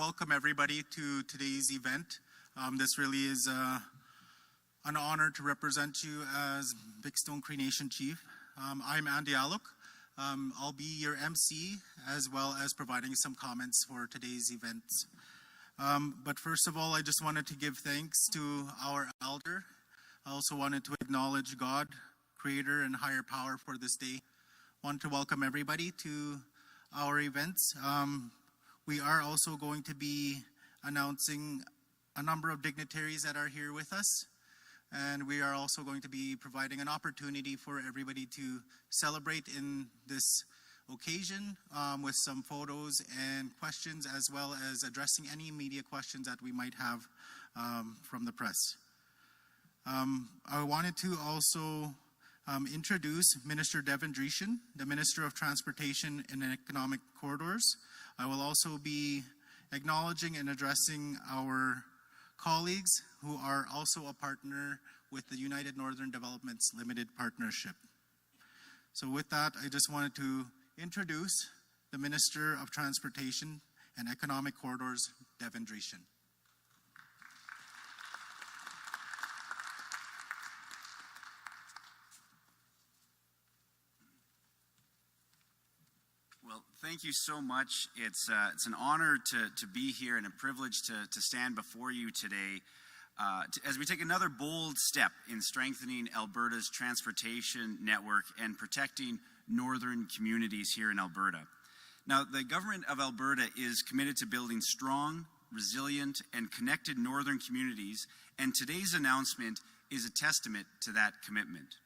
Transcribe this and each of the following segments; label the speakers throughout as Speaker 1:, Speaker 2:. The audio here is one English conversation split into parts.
Speaker 1: welcome everybody to today's event. This really is an honor to represent you as Bigstone Cree Nation Chief. I'm Andy Aluk. I'll be your MC as well as providing some comments for today's event. But first of all, I just wanted to give thanks to our elder. I also wanted to acknowledge God, Creator and higher power for this day. I want to welcome everybody to our events. We are also going to be announcing a number of dignitaries that are here with us. And we are also going to be providing an opportunity for everybody to celebrate in this occasion with some photos and questions, as well as addressing any media questions that we might have from the press. I wanted to also introduce Minister Devin, the Minister of Transportation and Economic Corridors. I will also be acknowledging and addressing our colleagues who are also a partner with the United Northern Developments Limited Partnership. So with that, I just wanted to introduce the Minister of Transportation and Economic Corridors, Devin Dreeshen.
Speaker 2: Well, thank you so much. It's an honor to be here and a privilege to stand before you today as we take another bold step in strengthening Alberta's transportation network and protecting northern communities here in Alberta. Now, the government of Alberta is committed to building strong, resilient, and connected northern communities, and today's announcement is a testament to that commitment.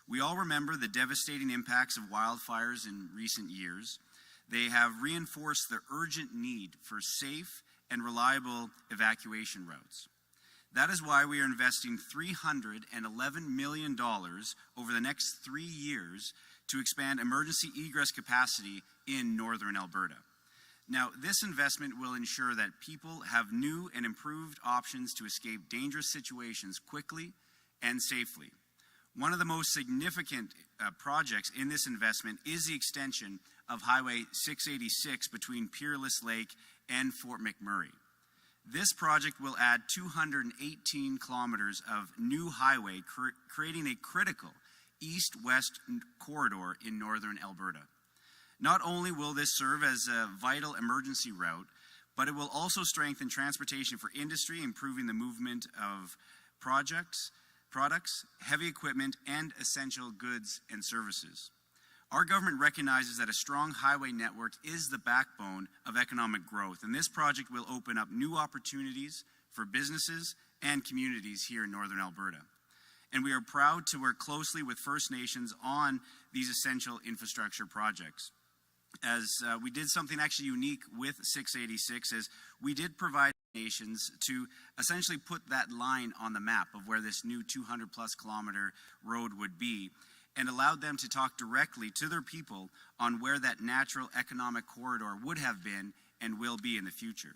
Speaker 2: We all remember the devastating impacts of wildfires in recent years. They have reinforced the urgent need for safe and reliable evacuation routes. That is why we are investing $311 million over the next 3 years to expand emergency egress capacity in northern Alberta. Now, this investment will ensure that people have new and improved options to escape dangerous situations quickly and safely. One of the most significant projects in this investment is the extension of Highway 686 between Peerless Lake and Fort McMurray. This project will add 218 kilometers of new highway, creating a critical east-west corridor in northern Alberta. Not only will this serve as a vital emergency route, but it will also strengthen transportation for industry, improving the movement of products, heavy equipment, and essential goods and services. Our government recognizes that a strong highway network is the backbone of economic growth, and this project will open up new opportunities for businesses and communities here in northern Alberta. And we are proud to work closely with First Nations on these essential infrastructure projects. As we did something actually unique with 686, as we did provide nations to essentially put that line on the map of where this new 200-plus kilometer road would be, and allowed them to talk directly to their people on where that natural economic corridor would have been and will be in the future.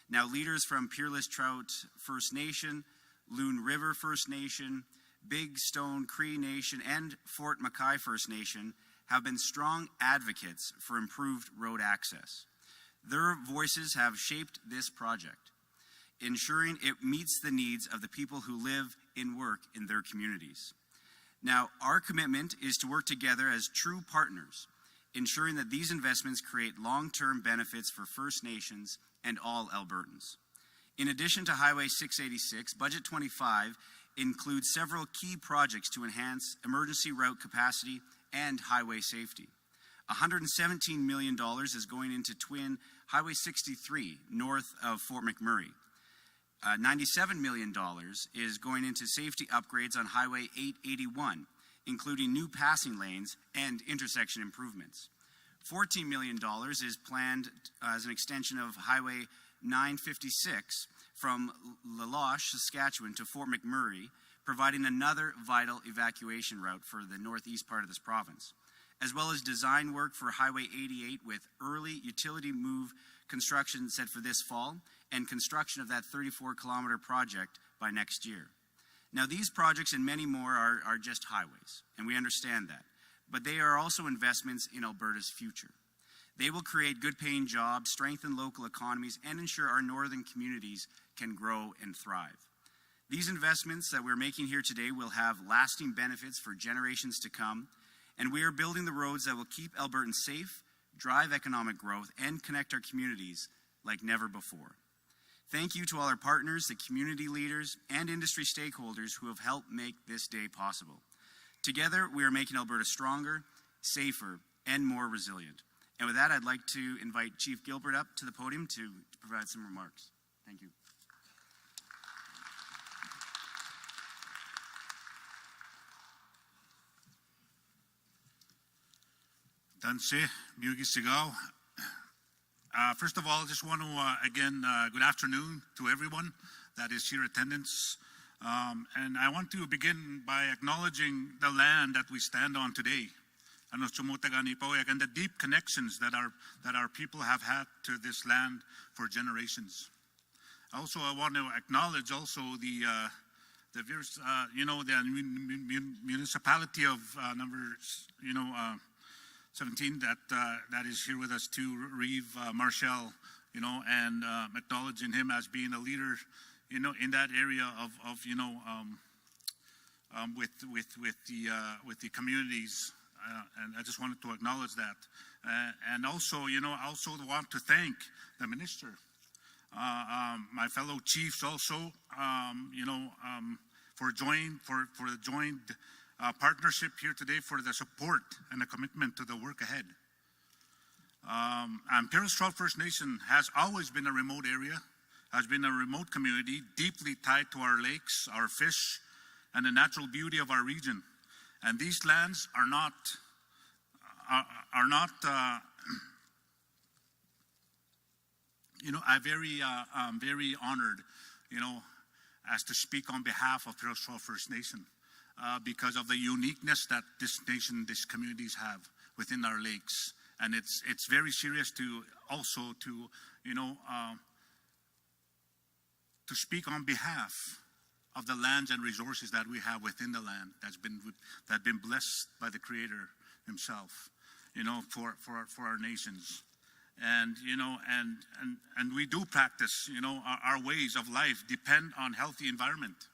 Speaker 2: Now, leaders from Peerless Trout First Nation, Loon River First Nation, Bigstone Cree Nation, and Fort McKay First Nation have been strong advocates for improved road access. Their voices have shaped this project, ensuring it meets the needs of the people who live and work in their communities. Now, our commitment is to work together as true partners, ensuring that these investments create long-term benefits for First Nations and all Albertans. In addition to Highway 686, Budget 25 includes several key projects to enhance emergency route capacity and highway safety. $117 million is going into Twin Highway 63 north of Fort McMurray. $97 million is going into safety upgrades on Highway 881, including new passing lanes and intersection improvements. $14 million is planned as an extension of Highway 956 from Laloche, Saskatchewan to Fort McMurray, providing another vital evacuation route for the northeast part of this province, as well as design work for Highway 88 with early utility move construction set for this fall, and construction of that 34-kilometer project by next year. Now, these projects and many more are just highways, and we understand that, but they are also investments in Alberta's future. They will create good-paying jobs, strengthen local economies, and ensure our northern communities can grow and thrive. These investments that we're making here today will have lasting benefits for generations to come, and we are building the roads that will keep Albertans safe, drive economic growth, and connect our communities like never before. Thank you to all our partners, the community leaders, and industry stakeholders who have helped make this day possible. Together, we are making Alberta stronger, safer, and more resilient. And with that, I'd like to invite Chief Gilbert up to the podium to provide some remarks. Thank you.
Speaker 3: Danse, Mugi Sigaw. First of all, I just want to, again, good afternoon to everyone that is here in attendance. And I want to begin by acknowledging the land that we stand on today. And the deep connections that our people have had to this land for generations. Also, I want to acknowledge also the municipality of number 17 that is here with us too, Reeve Marshall, and acknowledging him as being a leader, in that area of with the communities. And I just wanted to acknowledge that, and also, I also want to thank the minister, my fellow chiefs, also, for the joint partnership here today, for the support and the commitment to the work ahead. And Peerless Trout First Nation has always been a remote area, has been a remote community, deeply tied to our lakes, our fish, and the natural beauty of our region. And these lands are not I'm very honored, as to speak on behalf of Peerless Trout First Nation, because of the uniqueness that this nation, these communities have within our lakes. And it's very serious to also to speak on behalf of the lands and resources that we have within the land that's been blessed by the Creator Himself, for our nations. And and we do practice, our ways of life depend on healthy environment.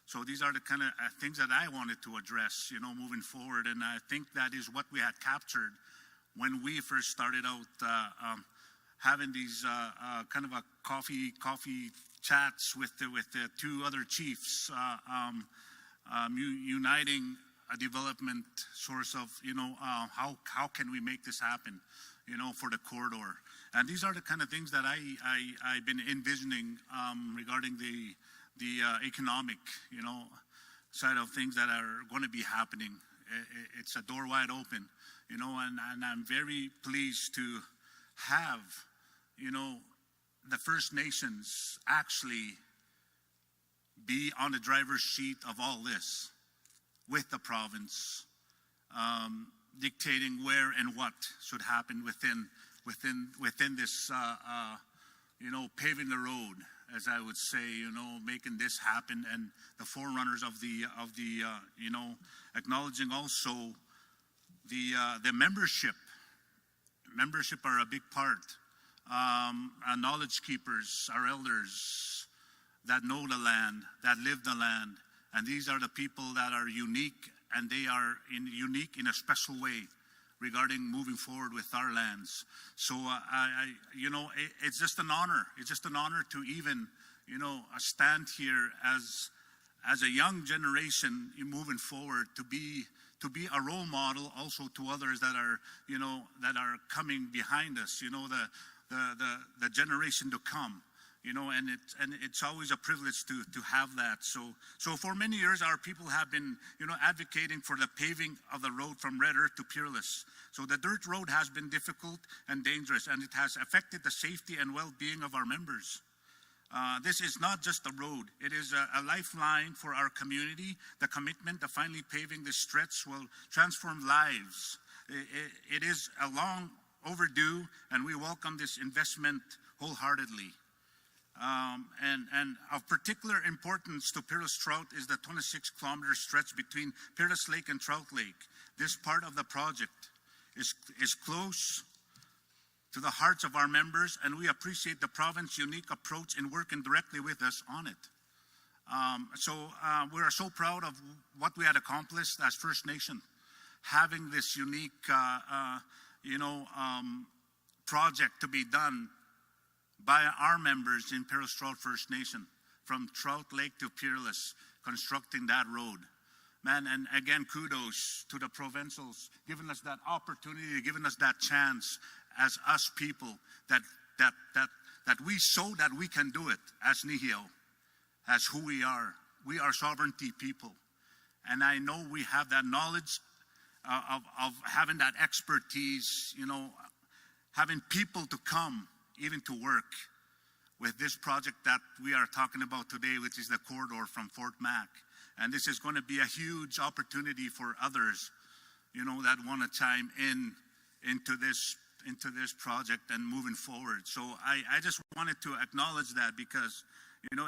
Speaker 3: So these are the kind of things that I wanted to address, moving forward. And I think that is what we had captured when we first started out having these kind of a coffee chats with the two other chiefs, uniting a development source of, how can we make this happen, for the corridor. And these are the kind of things that I've been envisioning regarding the economic, side of things that are going to be happening. It's a door wide open, and I'm very pleased to have, the First Nations actually be on the driver's seat of all this, with the province, dictating where and what should happen within this, paving the road, as I would say, making this happen, and the forerunners of the acknowledging also the membership. Membership are a big part. Our knowledge keepers, our elders that know the land, that live the land, and these are the people that are unique, and they are unique in a special way regarding moving forward with our lands. So it's just an honor. It's just an honor to even stand here as a young generation moving forward, to be a role model also to others that are coming behind us. The generation to come. And it's always a privilege to have that. So for many years, our people have been, advocating for the paving of the road from Red Earth to Peerless. So the dirt road has been difficult and dangerous, and it has affected the safety and well-being of our members. This is not just a road. It is a lifeline for our community. The commitment of finally paving this stretch will transform lives. It is a long overdue, and we welcome this investment wholeheartedly. And of particular importance to Peerless Trout is the 26-kilometer stretch between Peerless Lake and Trout Lake. This part of the project is close to the hearts of our members, and we appreciate the province's unique approach in working directly with us on it. We are so proud of what we had accomplished as First Nation, having this unique, project to be done by our members in Peerless Trout First Nation, from Trout Lake to Peerless, constructing that road. Man, and again, kudos to the provincials, giving us that opportunity, giving us that chance as us people, that we show that we can do it as Nihio, as who we are. We are sovereignty people. And I know we have that knowledge of having that expertise, having people to come, even to work with this project that we are talking about today, which is the corridor from Fort Mac. And this is going to be a huge opportunity for others, that want to chime into this project and moving forward. So I just wanted to acknowledge that, because,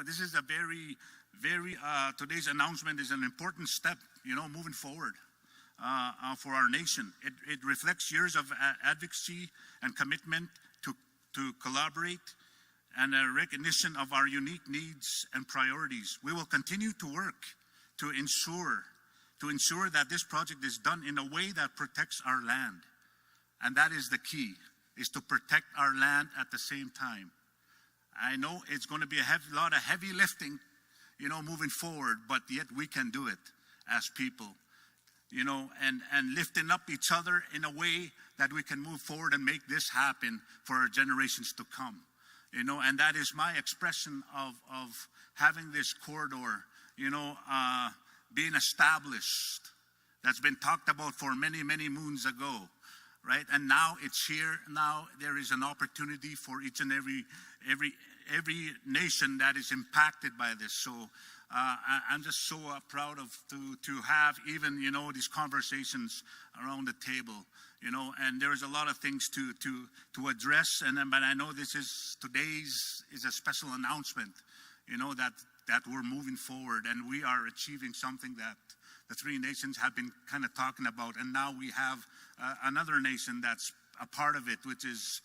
Speaker 3: this is a very, very, today's announcement is an important step, moving forward for our nation. It reflects years of advocacy and commitment to collaborate, and a recognition of our unique needs and priorities. We will continue to work to ensure that this project is done in a way that protects our land. And that is the key, is to protect our land at the same time. I know it's going to be a lot of heavy lifting, moving forward, but yet we can do it as people, and lifting up each other in a way that we can move forward and make this happen for our generations to come. And that is my expression of having this corridor, being established. That's been talked about for many, many moons ago, right? And now it's here. Now there is an opportunity for each and every nation that is impacted by this. So I'm just so proud to have even, these conversations around the table, and there's a lot of things to address. But I know today's is a special announcement, that we're moving forward, and we are achieving something that the three nations have been kind of talking about. And now we have another nation that's a part of it, which is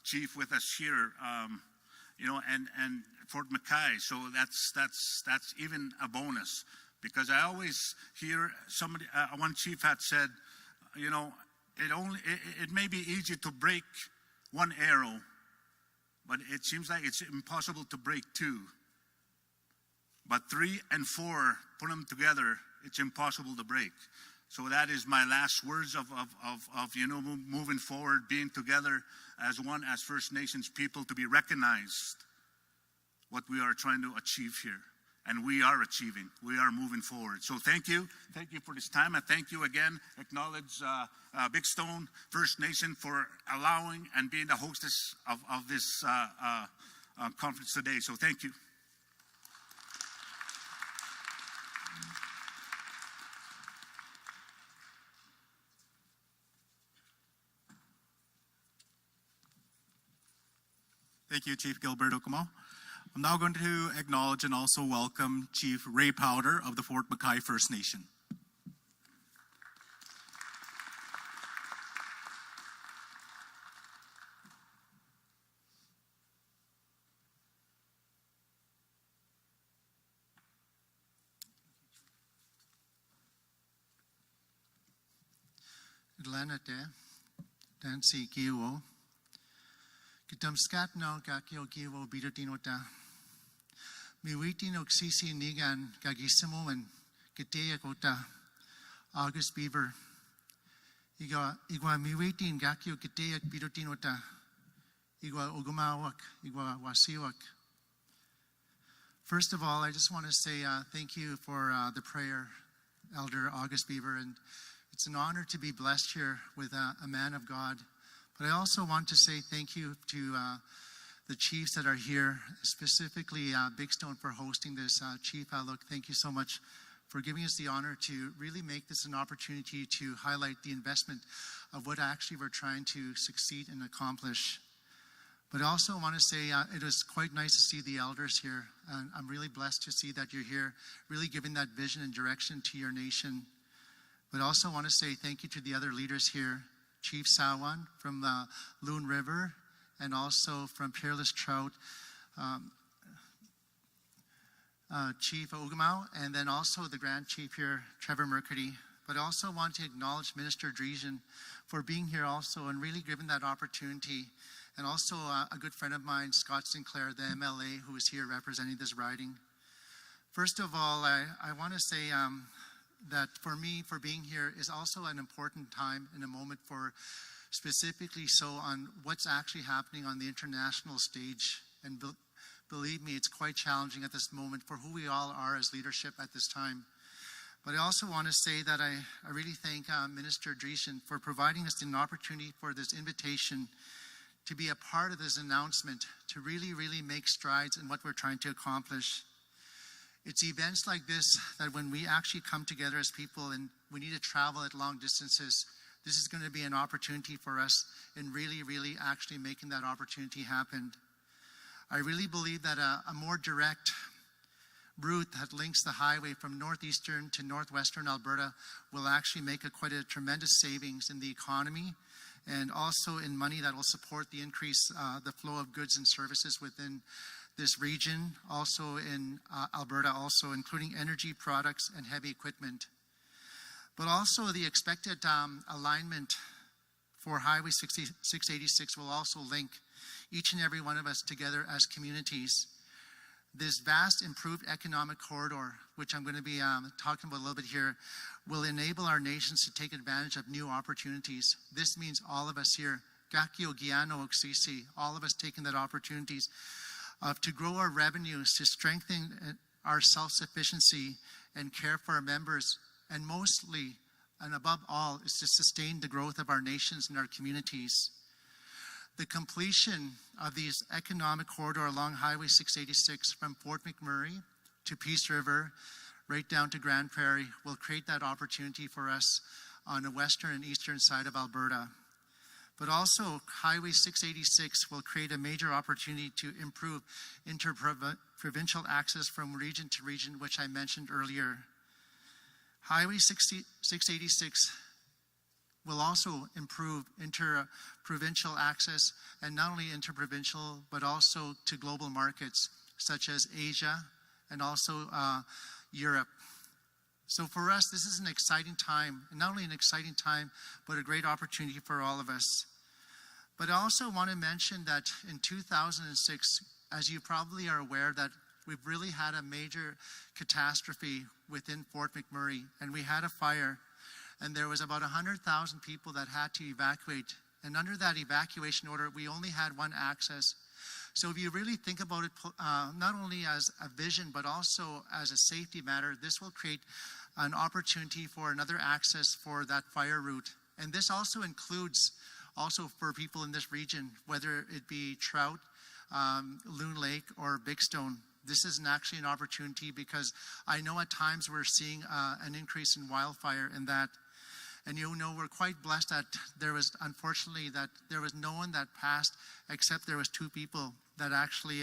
Speaker 3: Chief with us here, and Fort McKay. So that's even a bonus, because I always hear one chief had said, it may be easy to break one arrow, but it seems like it's impossible to break two. But 3 and 4, put them together, it's impossible to break. So that is my last words of moving forward, being together as one, as First Nations people, to be recognized what we are trying to achieve here. And we are achieving. We are moving forward. So thank you. Thank you for this time. And thank you again. Acknowledge Bigstone First Nation for allowing and being the hostess of this conference today. So thank you.
Speaker 1: Thank you, Chief Gilberto Como. I'm now going to acknowledge and also welcome Chief Ray Powder of the Fort McKay First Nation.
Speaker 4: Atlanate, Dancy Kiwo. Kitam skat no kakio kiwo bidotinota. Miwiti no ksisi nigan kagisimo and kitea kota August Beaver. Igwa miwiti in gakio kitea bidotinota. Igwa ogumawak, igwa wasiwak. First of all, I just want to say thank you for the prayer, Elder August Beaver, and it's an honor to be blessed here with a man of God. But I also want to say thank you to the chiefs that are here, specifically Bigstone for hosting this. Chief Alok, thank you so much for giving us the honor to really make this an opportunity to highlight the investment of what actually we're trying to succeed and accomplish. But I also want to say it was quite nice to see the elders here. And I'm really blessed to see that you're here, really giving that vision and direction to your nation. But I also want to say thank you to the other leaders here, Chief Sawan from the Loon River, and also from Peerless Trout, Chief Ogumau, and then also the Grand Chief here, Trevor Mercady. But I also want to acknowledge Minister Dreeshen for being here also and really giving that opportunity. And also a good friend of mine, Scott Sinclair, the MLA, who is here representing this riding. First of all, I want to say that for me, for being here is also an important time and a moment for specifically so on what's actually happening on the international stage. And believe me, it's quite challenging at this moment for who we all are as leadership at this time. But I also want to say that I really thank Minister Dreeshen for providing us an opportunity for this invitation to be a part of this announcement, to really, really make strides in what we're trying to accomplish. It's events like this that when we actually come together as people and we need to travel at long distances, this is going to be an opportunity for us in really, really actually making that opportunity happen. I really believe that a more direct route that links the highway from northeastern to northwestern Alberta will actually make quite a tremendous savings in the economy and also in money that will support the increase, the flow of goods and services within this region, also in Alberta, also including energy products and heavy equipment. But also the expected alignment for Highway 686 will also link each and every one of us together as communities. This vast improved economic corridor, which I'm going to be talking about a little bit here, will enable our nations to take advantage of new opportunities. This means all of us here, Gakio, Giano, Oksisi, all of us taking that opportunities to grow our revenues, to strengthen our self-sufficiency and care for our members, and mostly and above all is to sustain the growth of our nations and our communities. The completion of these economic corridor along Highway 686 from Fort McMurray to Peace River right down to Grand Prairie will create that opportunity for us on the western and eastern side of Alberta. But also Highway 686 will create a major opportunity to improve interprovincial access from region to region, which I mentioned earlier. Highway 686 will also improve interprovincial access, and not only interprovincial, but also to global markets such as Asia and also Europe. So for us, this is an exciting time, and not only an exciting time, but a great opportunity for all of us. But I also want to mention that in 2006, as you probably are aware, that we've really had a major catastrophe within Fort McMurray, and we had a fire, and there was about 100,000 people that had to evacuate. And under that evacuation order, we only had one access. So if you really think about it, not only as a vision, but also as a safety matter, this will create an opportunity for another access for that fire route. And this also includes also for people in this region, whether it be Trout, Loon Lake, or Bigstone. This is actually an opportunity because I know at times we're seeing an increase in wildfire in that. And you know, we're quite blessed that there was, unfortunately, that there was no one that passed except there was two people that actually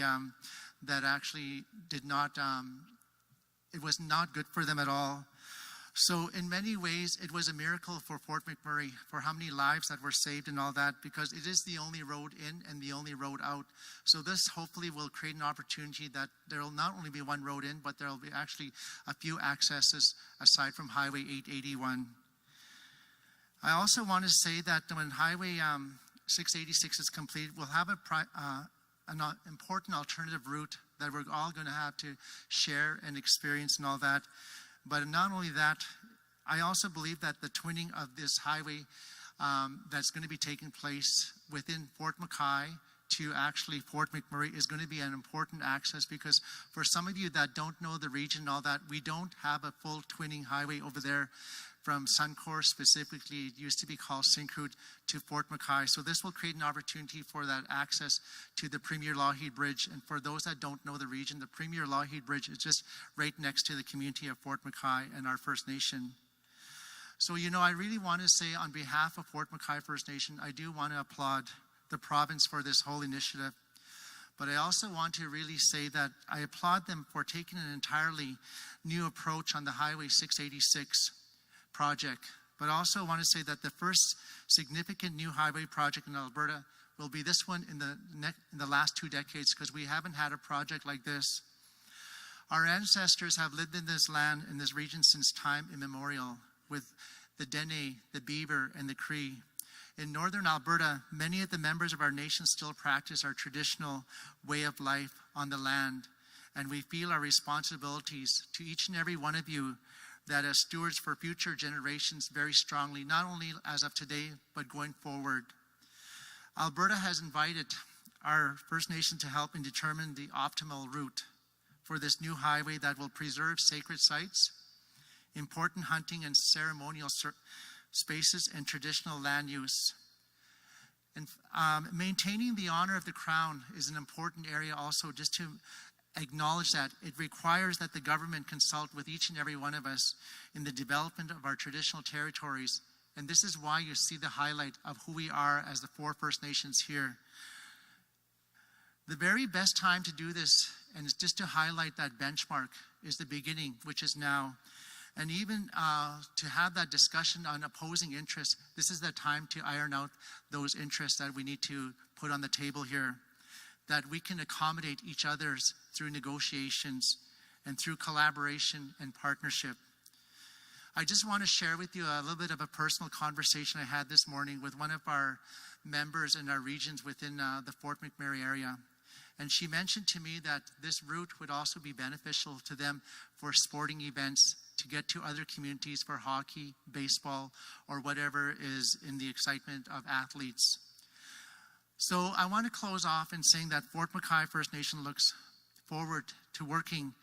Speaker 4: did not, it was not good for them at all. So in many ways, it was a miracle for Fort McMurray, for how many lives that were saved and all that, because it is the only road in and the only road out. So this hopefully will create an opportunity that there will not only be one road in, but there will be actually a few accesses aside from Highway 881. I also want to say that when Highway 686 is complete, we'll have an important alternative route that we're all going to have to share and experience and all that. But not only that, I also believe that the twinning of this highway that's going to be taking place within Fort McKay to actually Fort McMurray is going to be an important access, because for some of you that don't know the region and all that, we don't have a full twinning highway over there from Suncor specifically. It used to be called Syncrude to Fort McKay. So this will create an opportunity for that access to the Premier Lougheed Bridge. And for those that don't know the region, the Premier Lougheed Bridge is just right next to the community of Fort McKay and our First Nation. So, you know, I really want to say on behalf of Fort McKay First Nation, I do want to applaud the province for this whole initiative. But I also want to really say that I applaud them for taking an entirely new approach on the Highway 686 project. But I also want to say that the first significant new highway project in Alberta will be this one in the last 2 decades, because we haven't had a project like this. Our ancestors have lived in this land, in this region, since time immemorial, with the Dene, the Beaver, and the Cree. In Northern Alberta, many of the members of our nation still practice our traditional way of life on the land, and we feel our responsibilities to each and every one of you that as stewards for future generations very strongly, not only as of today, but going forward. Alberta has invited our First Nation to help and determine the optimal route for this new highway that will preserve sacred sites, important hunting and ceremonial spaces, and traditional land use. And maintaining the honor of the Crown is an important area also, just to acknowledge that it requires that the government consult with each and every one of us in the development of our traditional territories. And this is why you see the highlight of who we are as the 4 First Nations here. The very best time to do this, and it's just to highlight that benchmark, is the beginning, which is now. And even to have that discussion on opposing interests, this is the time to iron out those interests that we need to put on the table here, that we can accommodate each other's through negotiations and through collaboration and partnership. I just want to share with you a little bit of a personal conversation I had this morning with one of our members in our regions within the Fort McMurray area. And she mentioned to me that this route would also be beneficial to them for sporting events, to get to other communities for hockey, baseball, or whatever is in the excitement of athletes. So I want to close off in saying that Fort McKay First Nation looks forward to working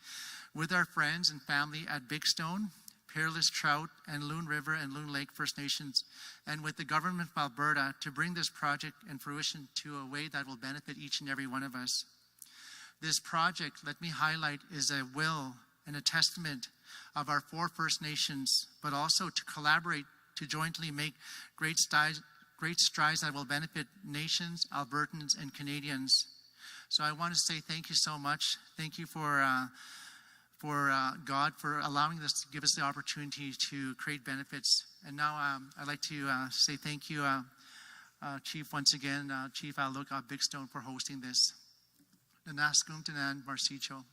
Speaker 4: with our friends and family at Bigstone, Peerless, Trout, and Loon River and Loon Lake First Nations, and with the government of Alberta to bring this project and fruition to a way that will benefit each and every one of us. This project, let me highlight, is a will and a testament of our 4 First Nations, but also to collaborate to jointly make great strides that will benefit nations, Albertans, and Canadians. So I want to say thank you so much. Thank you for God for allowing us to give us the opportunity to create benefits. And now I'd like to say thank you, Chief, once again, Chief Aluk of Bigstone, for hosting this. Nanaskumtanan Marsicho.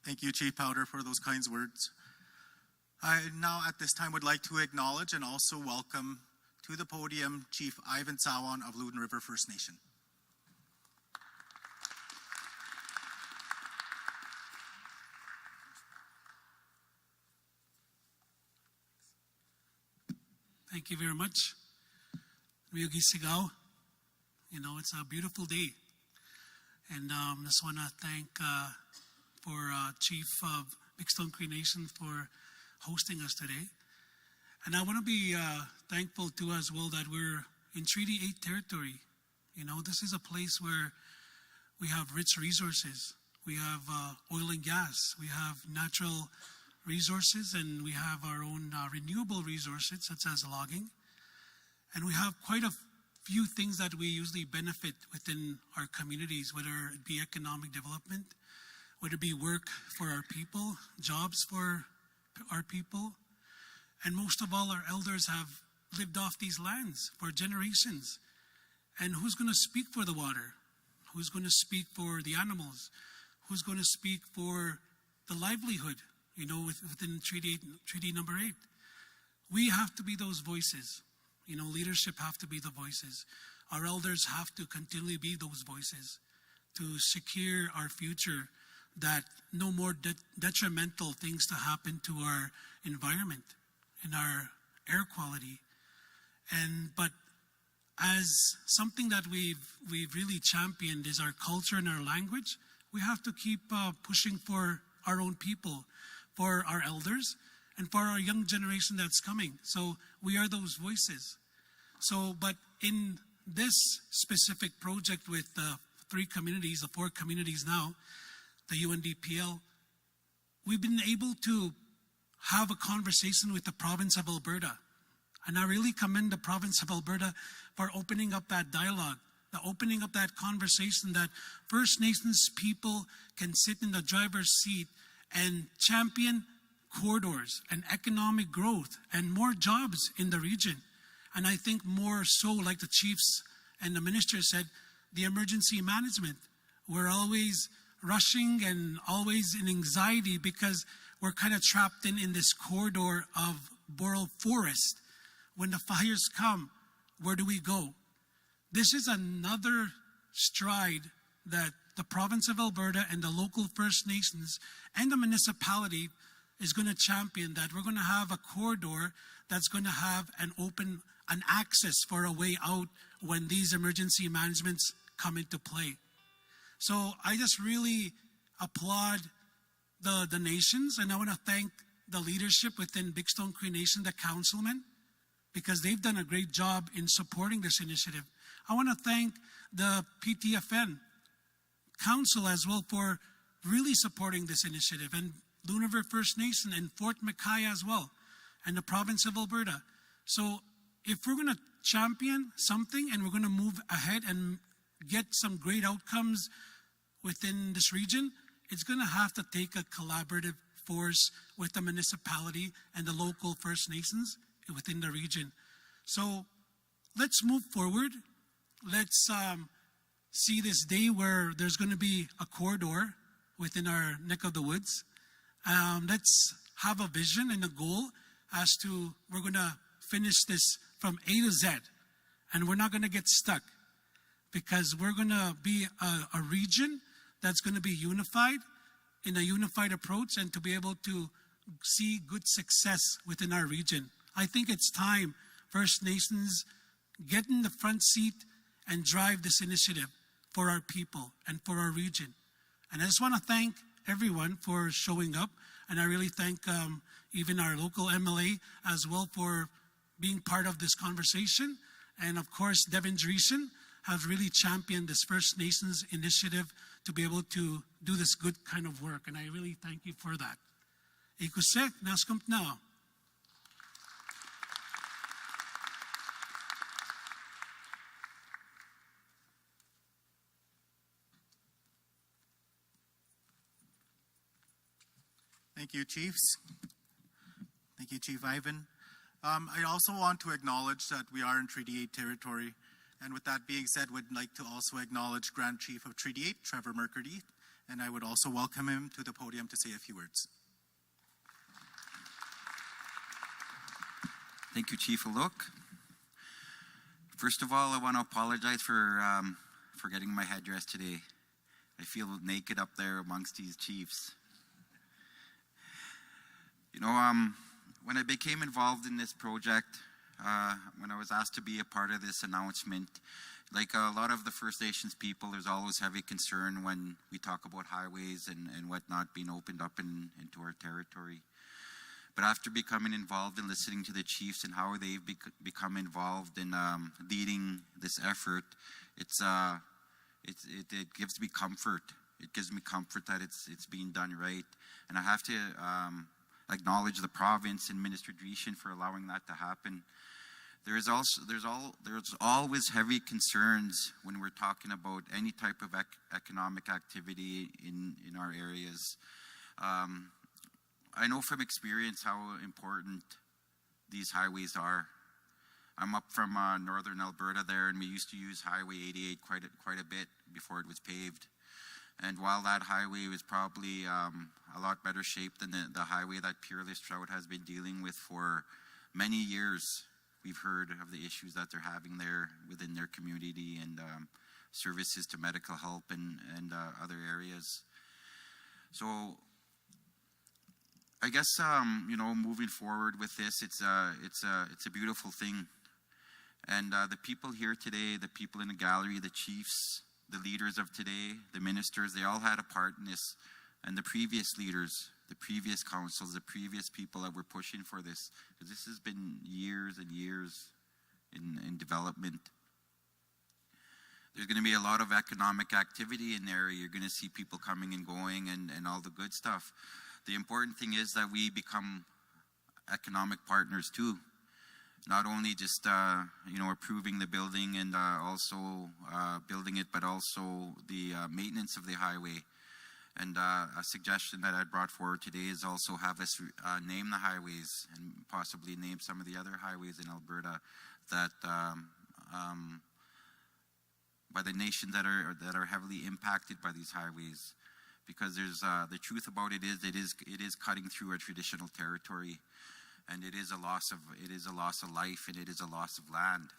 Speaker 1: Thank you, Chief Powder, for those kind words. I now at this time would like to acknowledge and also welcome to the podium Chief Ivan Sawan of Loon River First Nation.
Speaker 5: Thank you very much. Ryugi Sigao. You know, it's a beautiful day. And just want to thank for Chief of Bigstone Cree Nation for hosting us today. And I want to be thankful too as well that we're in Treaty 8 territory. You know, this is a place where we have rich resources. We have oil and gas. We have natural resources, and we have our own renewable resources such as logging. And we have quite a few things that we usually benefit within our communities, whether it be economic development, whether it be work for our people, jobs for our people. And most of all, our elders have lived off these lands for generations. And who's going to speak for the water? Who's going to speak for the animals? Who's going to speak for the livelihood, you know, within Treaty number 8? We have to be those voices. You know, leadership have to be the voices. Our elders have to continually be those voices to secure our future, that no more detrimental things to happen to our environment and our air quality. But as something that we've really championed is our culture and our language, we have to keep pushing for our own people, for our elders, and for our young generation that's coming. So we are those voices. But in this specific project with the 3 communities, the 4 communities now, the UNDPL, we've been able to have a conversation with the province of Alberta. And I really commend the province of Alberta for opening up that dialogue, the opening up that conversation that First Nations people can sit in the driver's seat and champion corridors and economic growth and more jobs in the region. And I think more so, like the chiefs and the minister said, the emergency management. We're always rushing and always in anxiety because we're kind of trapped in this corridor of Boreal Forest. When the fires come, where do we go? This is another stride that the province of Alberta and the local First Nations and the municipality is going to champion, that we're going to have a corridor that's going to have an access for a way out when these emergency managements come into play. So I just really applaud the nations, and I want to thank the leadership within Bigstone Cree Nation, the councilmen, because they've done a great job in supporting this initiative. I want to thank the PTFN Council as well for really supporting this initiative, and Loon River First Nation and Fort McKay as well, and the province of Alberta. So if we're going to champion something and we're going to move ahead and get some great outcomes within this region, it's going to have to take a collaborative force with the municipality and the local First Nations within the region. So let's move forward. Let's see this day where there's going to be a corridor within our neck of the woods. Let's have a vision and a goal as to we're going to finish this from A to Z, and we're not going to get stuck, because we're going to be a region that's going to be unified in a unified approach and to be able to see good success within our region. I think it's time First Nations get in the front seat and drive this initiative for our people and for our region. And I just want to thank everyone for showing up, and I really thank even our local MLA as well for being part of this conversation. And of course, Devin Dreeshen have really championed this First Nations initiative to be able to do this good kind of work. And I really thank you for that. Ikusek, naskumt now.
Speaker 1: Thank you, Chiefs. Thank you, Chief Ivan. I also want to acknowledge that we are in Treaty 8 territory. And with that being said, would like to also acknowledge Grand Chief of Treaty 8, Trevor Mercurdy, and I would also welcome him to the podium to say a few words.
Speaker 6: Thank you, Chief Alok. First of all, I want to apologize for getting my headdress today. I feel naked up there amongst these chiefs. You know, when I became involved in this project, when I was asked to be a part of this announcement, like a lot of the First Nations people, there's always heavy concern when we talk about highways and whatnot being opened up into our territory. But after becoming involved and listening to the chiefs and how they've become involved in leading this effort, it gives me comfort. It gives me comfort that it's being done right. And I have to acknowledge the province and Minister Dreeshen for allowing that to happen. There's always heavy concerns when we're talking about any type of economic activity in our areas. I know from experience how important these highways are. I'm up from Northern Alberta there, and we used to use Highway 88 quite a bit before it was paved. And while that highway was probably a lot better shape than the highway that Peerless Trout has been dealing with for many years, we've heard of the issues that they're having there within their community and services to medical help and other areas. So I guess you know, moving forward with this, it's a beautiful thing. And the people here today, the people in the gallery, the chiefs, the leaders of today, the ministers, they all had a part in this. And the previous leaders, the previous councils, the previous people that were pushing for this. Because this has been years and years in development. There's going to be a lot of economic activity in there. You're going to see people coming and going and all the good stuff. The important thing is that we become economic partners too. Not only just approving the building and also building it, but also the maintenance of the highway. And a suggestion that I brought forward today is also have us name the highways and possibly name some of the other highways in Alberta that by the nations that are heavily impacted by these highways, because there's the truth about it is cutting through a traditional territory, and it is a loss of life, and it is a loss of land.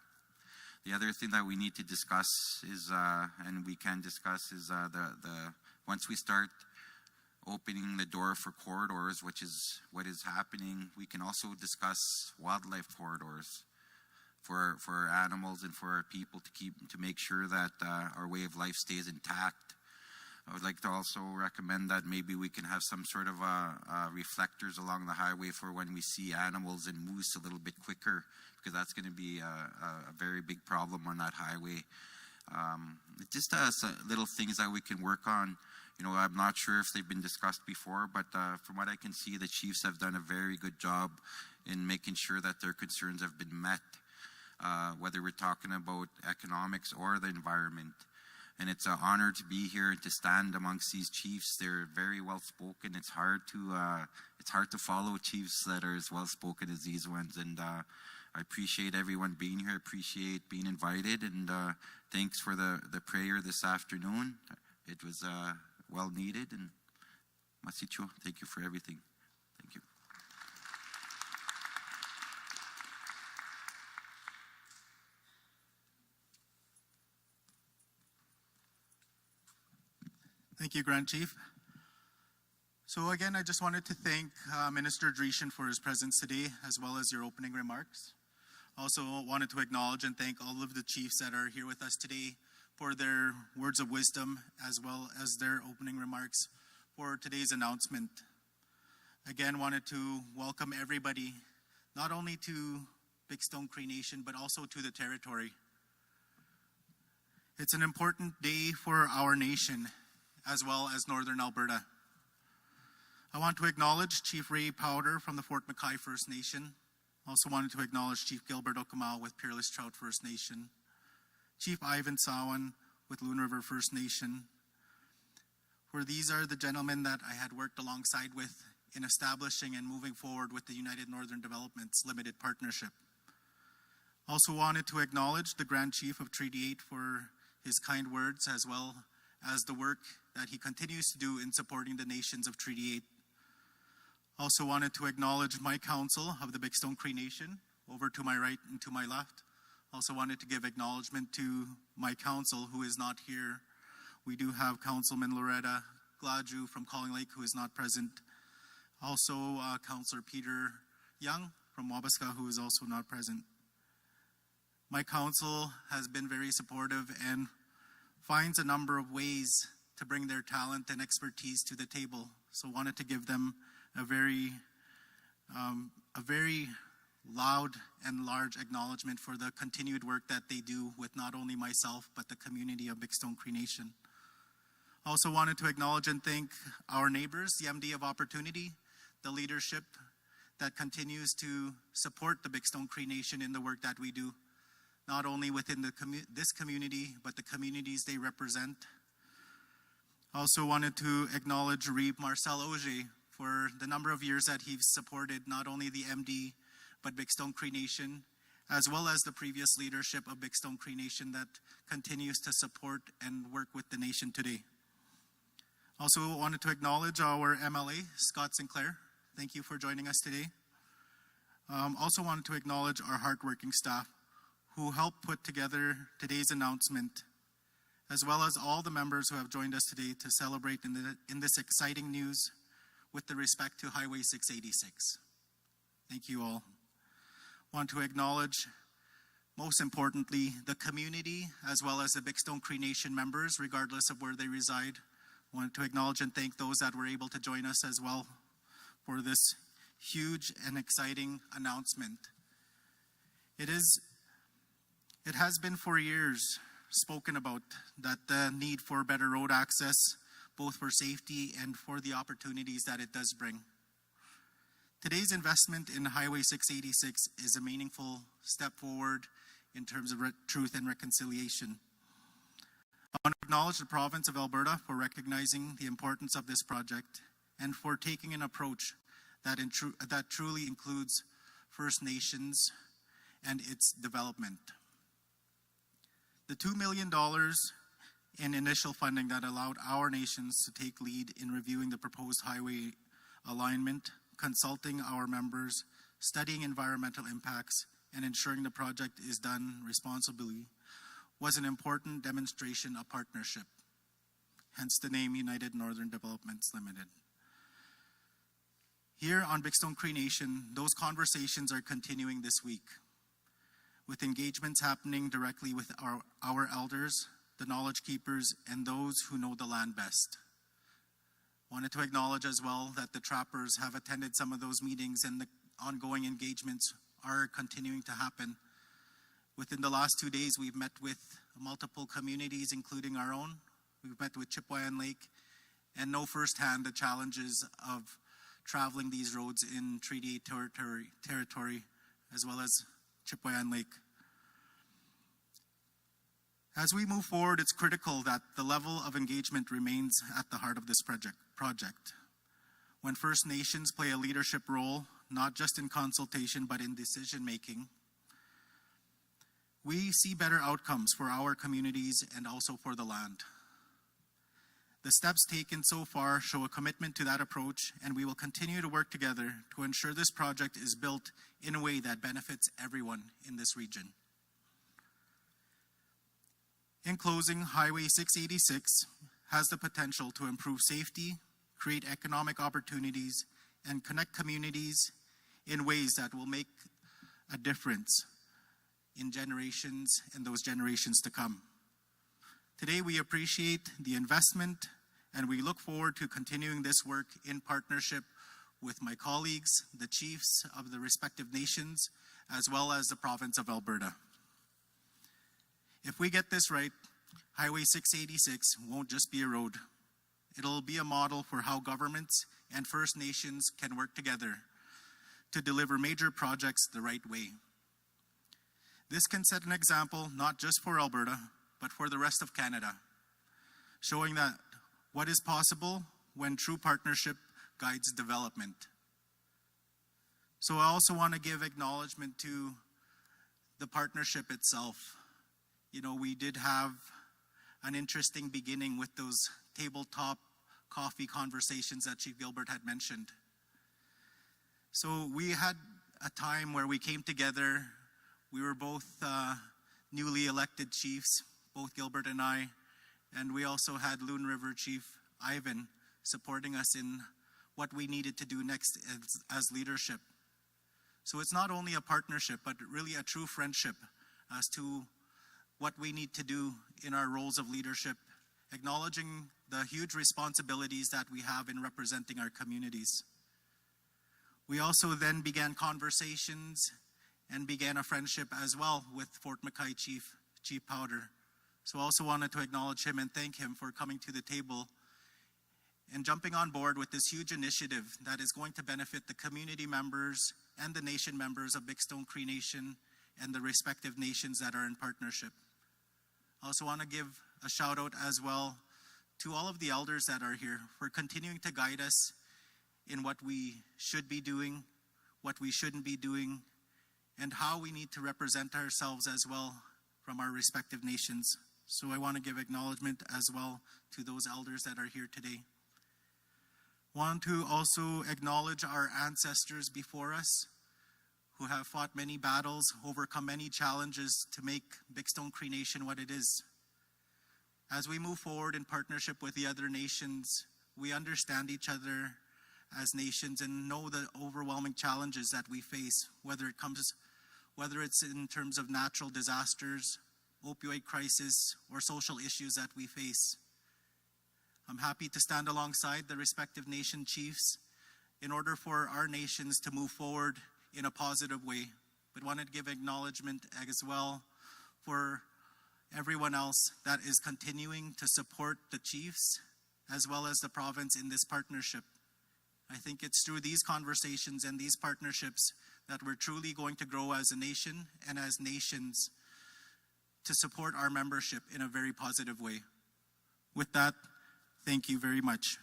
Speaker 6: The other thing that we need to discuss is and we can discuss is the once we start opening the door for corridors, which is what is happening, we can also discuss wildlife corridors for animals and for our people to make sure that our way of life stays intact. I would like to also recommend that maybe we can have some sort of reflectors along the highway for when we see animals and moose a little bit quicker, because that's going to be a very big problem on that highway. Just little things that we can work on. I'm not sure if they've been discussed before, but from what I can see, the chiefs have done a very good job in making sure that their concerns have been met, whether we're talking about economics or the environment. And it's an honor to be here and to stand amongst these chiefs. They're very well spoken. It's hard to follow chiefs that are as well spoken as these ones. And I appreciate everyone being here. I appreciate being invited. And thanks for the prayer this afternoon. It was well needed. And Masicho, thank you for everything. Thank you.
Speaker 1: Thank you, Grand Chief. So again, I just wanted to thank Minister Dreeshen for his presence today, as well as your opening remarks. Also wanted to acknowledge and thank all of the chiefs that are here with us today for their words of wisdom, as well as their opening remarks for today's announcement. Again, wanted to welcome everybody, not only to Bigstone Cree Nation, but also to the territory. It's an important day for our nation, as well as Northern Alberta. I want to acknowledge Chief Ray Powder from the Fort McKay First Nation. Also wanted to acknowledge Chief Gilbert Okamal with Peerless Trout First Nation. Chief Ivan Sawan with Loon River First Nation. For these are the gentlemen that I had worked alongside with in establishing and moving forward with the United Northern Developments Limited Partnership. Also wanted to acknowledge the Grand Chief of Treaty 8 for his kind words, as well as the work that he continues to do in supporting the nations of Treaty 8. Also wanted to acknowledge my council of the Bigstone Cree Nation, over to my right and to my left. Also wanted to give acknowledgement to my council who is not here. We do have Councilman Loretta Glaju from Calling Lake who is not present. Also Councilor Peter Young from Wabasca who is also not present. My council has been very supportive and finds a number of ways to bring their talent and expertise to the table. So wanted to give them a very loud and large acknowledgement for the continued work that they do with not only myself, but the community of Bigstone Cree Nation. Also wanted to acknowledge and thank our neighbors, the MD of Opportunity, the leadership that continues to support the Bigstone Cree Nation in the work that we do, not only within this community, but the communities they represent. Also wanted to acknowledge Reeb Marcel Auger for the number of years that he's supported not only the MD, but Bigstone Cree Nation, as well as the previous leadership of Bigstone Cree Nation that continues to support and work with the nation today. Also wanted to acknowledge our MLA, Scott Sinclair. Thank you for joining us today. Also wanted to acknowledge our hardworking staff who helped put together today's announcement, as well as all the members who have joined us today to celebrate in this exciting news with respect to Highway 686. Thank you all. Want to acknowledge, most importantly, the community, as well as the Bigstone Cree Nation members, regardless of where they reside. Want to acknowledge and thank those that were able to join us as well for this huge and exciting announcement. It has been for years spoken about that the need for better road access, both for safety and for the opportunities that it does bring. Today's investment in Highway 686 is a meaningful step forward in terms of truth and reconciliation. I want to acknowledge the province of Alberta for recognizing the importance of this project and for taking an approach that truly includes First Nations and its development. The $2 million in initial funding that allowed our nations to take lead in reviewing the proposed highway alignment, consulting our members, studying environmental impacts, and ensuring the project is done responsibly was an important demonstration of partnership, hence the name United Northern Developments Limited. Here on Bigstone Cree Nation, those conversations are continuing this week, with engagements happening directly with our elders, the knowledge keepers, and those who know the land best. Wanted to acknowledge as well that the trappers have attended some of those meetings, and the ongoing engagements are continuing to happen. Within the last 2 days, we've met with multiple communities, including our own. We've met with Chipewyan Lake and know firsthand the challenges of traveling these roads in Treaty territory, as well as Chipewyan Lake. As we move forward, it's critical that the level of engagement remains at the heart of this project. When First Nations play a leadership role, not just in consultation, but in decision making, we see better outcomes for our communities and also for the land. The steps taken so far show a commitment to that approach, and we will continue to work together to ensure this project is built in a way that benefits everyone in this region. In closing, Highway 686 has the potential to improve safety, create economic opportunities, and connect communities in ways that will make a difference in generations and those generations to come. Today, we appreciate the investment, and we look forward to continuing this work in partnership with my colleagues, the chiefs of the respective nations, as well as the province of Alberta. If we get this right, Highway 686 won't just be a road. It'll be a model for how governments and First Nations can work together to deliver major projects the right way. This can set an example not just for Alberta, but for the rest of Canada, showing that what is possible when true partnership guides development. So I also want to give acknowledgement to the partnership itself. You know, we did have an interesting beginning with those tabletop coffee conversations that Chief Gilbert had mentioned. So we had a time where we came together. We were both newly elected chiefs, both Gilbert and I, and we also had Loon River Chief Ivan supporting us in what we needed to do next as leadership. So it's not only a partnership, but really a true friendship as to what we need to do in our roles of leadership, acknowledging the huge responsibilities that we have in representing our communities. We also then began conversations and began a friendship as well with Fort McKay Chief Powder. So I also wanted to acknowledge him and thank him for coming to the table and jumping on board with this huge initiative that is going to benefit the community members and the nation members of Bigstone Cree Nation and the respective nations that are in partnership. I also want to give a shout out as well to all of the elders that are here for continuing to guide us in what we should be doing, what we shouldn't be doing, and how we need to represent ourselves as well from our respective nations. So I want to give acknowledgement as well to those elders that are here today. Want to also acknowledge our ancestors before us who have fought many battles, overcome many challenges to make Bigstone Cree Nation what it is. As we move forward in partnership with the other nations, we understand each other as nations and know the overwhelming challenges that we face, whether it's in terms of natural disasters, opioid crisis, or social issues that we face. I'm happy to stand alongside the respective nation chiefs in order for our nations to move forward in a positive way, but wanted to give acknowledgement as well for everyone else that is continuing to support the chiefs as well as the province in this partnership. I think it's through these conversations and these partnerships that we're truly going to grow as a nation and as nations to support our membership in a very positive way. With that, thank you very much.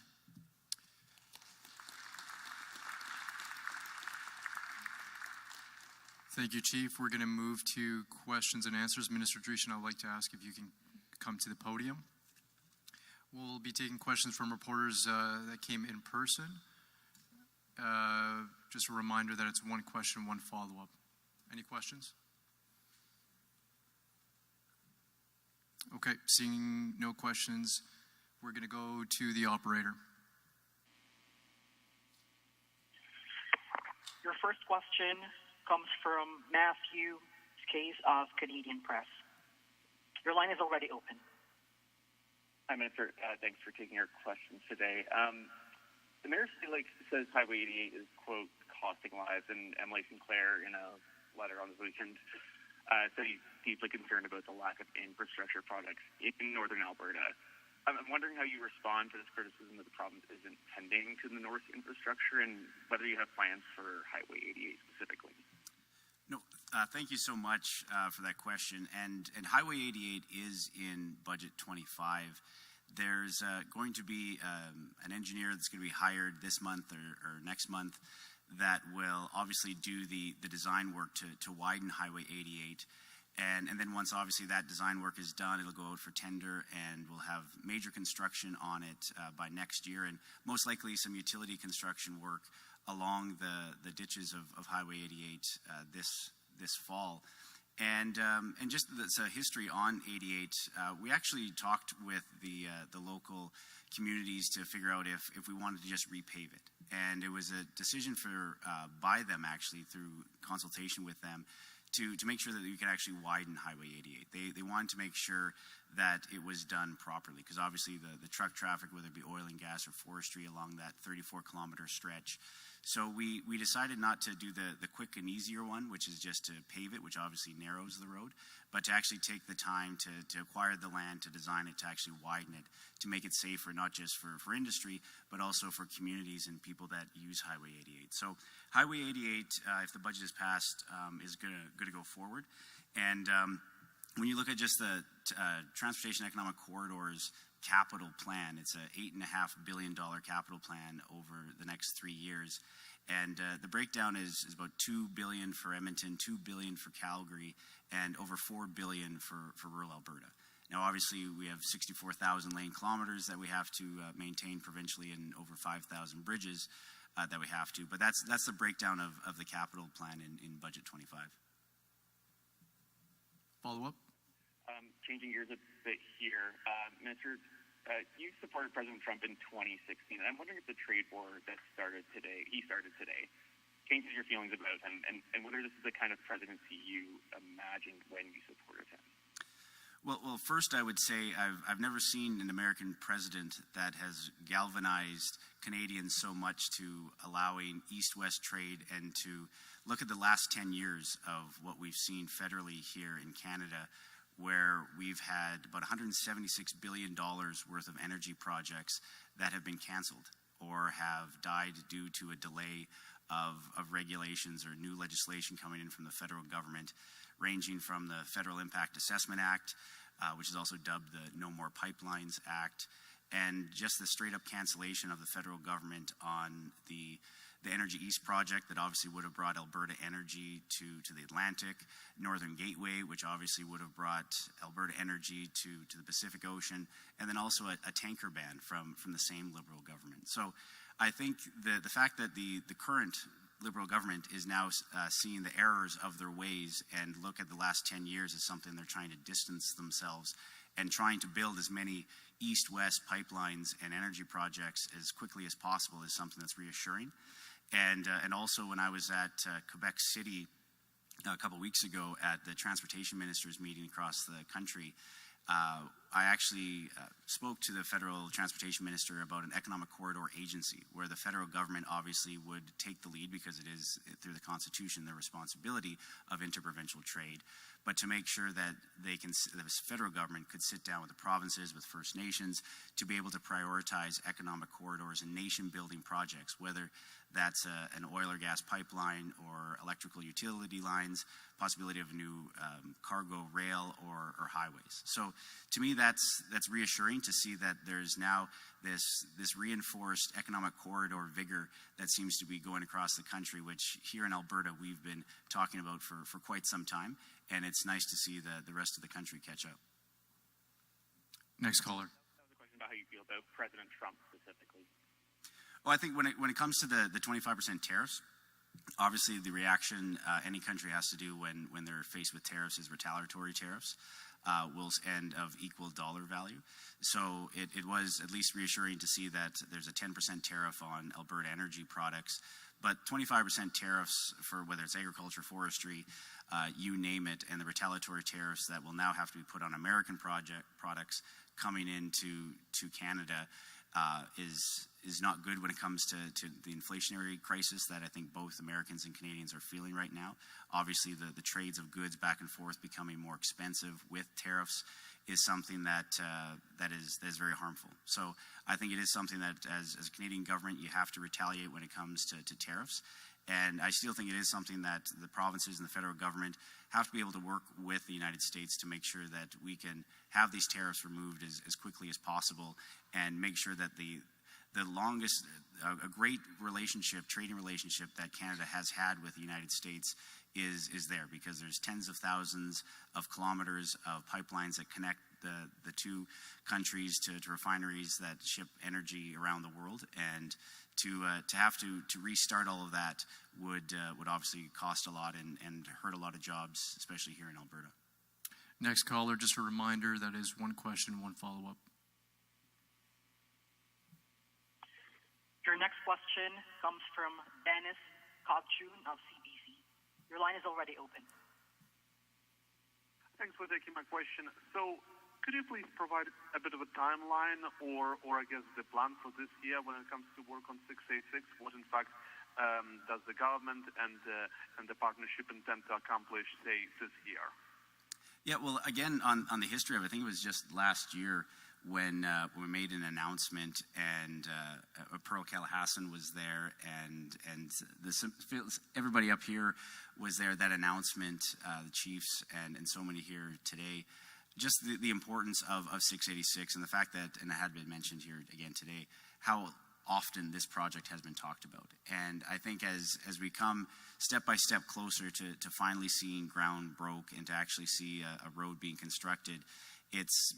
Speaker 7: Thank you, Chief. We're going to move to questions and answers. Minister Dreeshen, I'd like to ask if you can come to the podium. We'll be taking questions from reporters that came in person. Just a reminder that it's one question, one follow-up. Any questions? Okay, seeing no questions, we're going to go to the operator.
Speaker 8: Your first question comes from Matthew Case of Canadian Press. Your line is already open.
Speaker 9: Hi, Minister. Thanks for taking our questions today. The Mayor of City Lake says Highway 88 is, quote, costing lives, and Emily Sinclair, in a letter on the weekend, said he's deeply concerned about the lack of infrastructure projects in Northern Alberta. I'm wondering how you respond to this criticism that the province isn't tending to the North infrastructure, and whether you have plans for Highway 88 specifically.
Speaker 2: No, thank you so much for that question. And Highway 88 is in Budget 25. There's going to be an engineer that's going to be hired this month or next month that will obviously do the design work to widen Highway 88. And then once obviously that design work is done, it'll go out for tender and we'll have major construction on it by next year, and most likely some utility construction work along the ditches of Highway 88 this fall. And just the history on 88, we actually talked with the local communities to figure out if we wanted to just repave it. And it was a decision by them, actually, through consultation with them, to make sure that we could actually widen Highway 88. They wanted to make sure that it was done properly, because obviously the truck traffic, whether it be oil and gas or forestry, along that 34-kilometer stretch. So we decided not to do the quick and easier one, which is just to pave it, which obviously narrows the road, but to actually take the time to acquire the land, to design it, to actually widen it, to make it safer, not just for industry, but also for communities and people that use Highway 88. So Highway 88, if the budget is passed, is going to go forward. And when you look at just the Transportation Economic Corridors capital plan, it's a $8.5 billion capital plan over the next 3 years. And the breakdown is about $2 billion for Edmonton, $2 billion for Calgary, and over $4 billion for rural Alberta. Now, obviously, we have 64,000 lane kilometers that we have to maintain provincially, and over 5,000 bridges that we have to. But that's the breakdown of the capital plan in Budget 25.
Speaker 7: Follow-up?
Speaker 9: Changing gears a bit here, Minister, you supported President Trump in 2016. I'm wondering if the trade war that he started today, changes your feelings about him, and whether this is the kind of presidency you imagined when you supported him.
Speaker 2: Well, first I would say I've never seen an American president that has galvanized Canadians so much to allowing East-West trade, and to look at the last 10 years of what we've seen federally here in Canada, where we've had about $176 billion worth of energy projects that have been canceled or have died due to a delay of regulations or new legislation coming in from the federal government, ranging from the Federal Impact Assessment Act, which is also dubbed the No More Pipelines Act, and just the straight-up cancellation of the federal government on the Energy East project that obviously would have brought Alberta energy to the Atlantic, Northern Gateway, which obviously would have brought Alberta energy to the Pacific Ocean, and then also a tanker ban from the same Liberal government. So I think the fact that the current Liberal government is now seeing the errors of their ways and look at the last 10 years as something they're trying to distance themselves and trying to build as many east-west pipelines and energy projects as quickly as possible is something that's reassuring. And also when I was at Quebec City a couple weeks ago at the transportation ministers meeting across the country, I actually spoke to the federal transportation minister about an economic corridor agency where the federal government obviously would take the lead because it is, through the Constitution, the responsibility of interprovincial trade, but to make sure that the federal government could sit down with the provinces, with First Nations, to be able to prioritize economic corridors and nation-building projects, whether that's an oil or gas pipeline or electrical utility lines, possibility of new cargo rail or highways. So to me, that's reassuring to see that there's now this reinforced economic corridor vigor that seems to be going across the country, which here in Alberta we've been talking about for quite some time, and it's nice to see the rest of the country catch up.
Speaker 7: Next caller.
Speaker 9: That was a question about how you feel about President Trump specifically.
Speaker 2: Well, I think when it comes to the 25% tariffs, obviously the reaction any country has to do when they're faced with tariffs is retaliatory tariffs, and of equal dollar value. So it was at least reassuring to see that there's a 10% tariff on Alberta energy products, but 25% tariffs for whether it's agriculture, forestry, you name it, and the retaliatory tariffs that will now have to be put on American products coming into Canada is not good when it comes to the inflationary crisis that I think both Americans and Canadians are feeling right now. Obviously, the trades of goods back and forth becoming more expensive with tariffs is something that is very harmful. So I think it is something that as a Canadian government you have to retaliate when it comes to tariffs. And I still think it is something that the provinces and the federal government have to be able to work with the United States to make sure that we can have these tariffs removed as quickly as possible and make sure that the longest, a great relationship, trading relationship that Canada has had with the United States is there, because there's tens of thousands of kilometers of pipelines that connect the two countries to refineries that ship energy around the world, and to have to restart all of that would obviously cost a lot and hurt a lot of jobs, especially here in Alberta.
Speaker 7: Next caller, just a reminder, that is one question, one follow-up.
Speaker 8: Your next question comes from Dennis Kobchun of CBC. Your line is already open.
Speaker 10: Thanks for taking my question. So could you please provide a bit of a timeline or I guess the plan for this year when it comes to work on 686? What in fact does the government and the partnership intend to accomplish, say, this year?
Speaker 2: Yeah, well, again, on the history of it, I think it was just last year when we made an announcement, and Pearl Calahassan was there, and everybody up here was there. That announcement, the chiefs, and so many here today. Just the importance of 686, and the fact that, and it had been mentioned here again today, how often this project has been talked about. And I think as we come step by step closer to finally seeing ground broke and to actually see a road being constructed,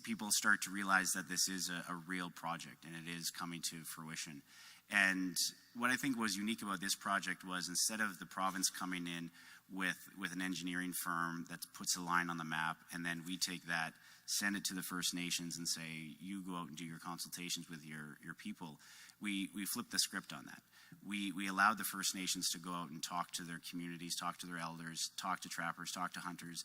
Speaker 2: people start to realize that this is a real project and it is coming to fruition. And what I think was unique about this project was, instead of the province coming in with an engineering firm that puts a line on the map, and then we take that, send it to the First Nations and say, you go out and do your consultations with your people, we flipped the script on that. We allowed the First Nations to go out and talk to their communities, talk to their elders, talk to trappers, talk to hunters,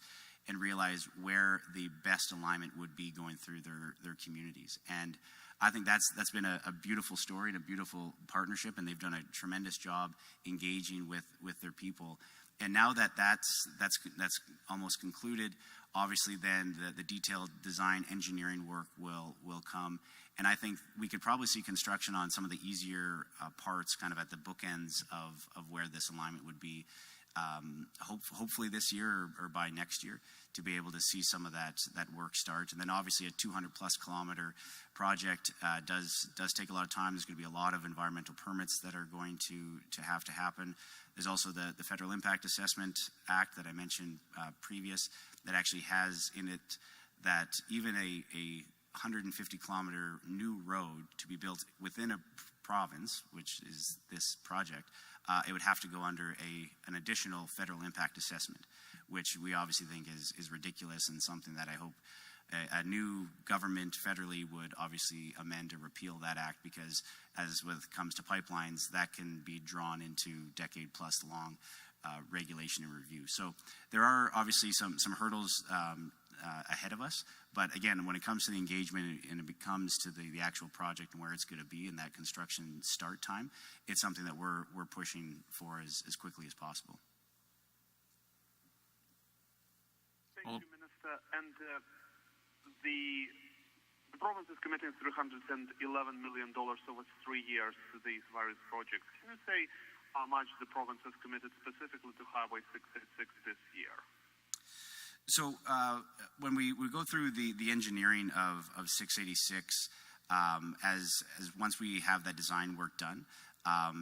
Speaker 2: and realize where the best alignment would be going through their communities. And I think that's been a beautiful story and a beautiful partnership, and they've done a tremendous job engaging with their people. And now that's almost concluded, obviously then the detailed design engineering work will come. And I think we could probably see construction on some of the easier parts kind of at the bookends of where this alignment would be. Hopefully this year or by next year, to be able to see some of that work start. And then obviously a 200 plus kilometer project does take a lot of time. There's going to be a lot of environmental permits that are going to have to happen. There's also the Federal Impact Assessment Act that I mentioned previous, that actually has in it that even a 150 kilometer new road to be built within a province, which is this project, it would have to go under an additional federal impact assessment, which we obviously think is ridiculous, and something that I hope a new government federally would obviously amend or repeal that act, because as when it comes to pipelines, that can be drawn into decade plus long regulation and review. So there are obviously some hurdles ahead of us. But again, when it comes to the engagement and it comes to the actual project and where it's going to be and that construction start time, it's something that we're pushing for as quickly as possible.
Speaker 10: Thank you, Minister. And the province is committing $311 million over 3 years to these various projects. Can you say how much the province has committed specifically to Highway 686 this year?
Speaker 2: So when we go through the engineering of 686, as once we have that design work done,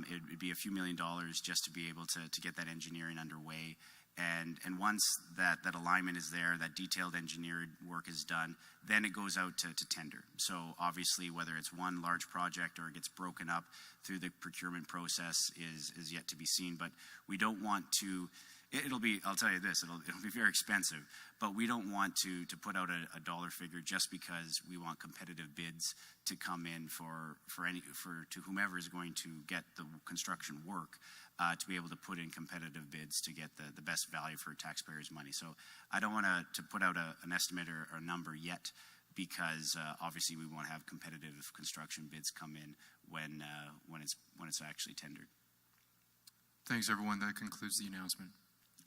Speaker 2: it would be a few $1 million just to be able to get that engineering underway. And once that alignment is there, that detailed engineered work is done, then it goes out to tender. So obviously, whether it's one large project or it gets broken up through the procurement process is yet to be seen. But we don't want to. It'll be, I'll tell you this, it'll be very expensive, but we don't want to put out a dollar figure just because we want competitive bids to come in to whomever is going to get the construction work, to be able to put in competitive bids to get the best value for taxpayers' money. So I don't want to put out an estimate or a number yet, because obviously we want to have competitive construction bids come in when it's actually tendered.
Speaker 7: Thanks, everyone. That concludes the announcement.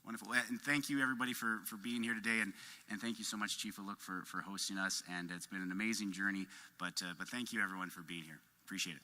Speaker 2: Wonderful. And thank you, everybody, for being here today. And thank you so much, Chief Aluk, for hosting us. And it's been an amazing journey. But thank you, everyone, for being here. Appreciate it.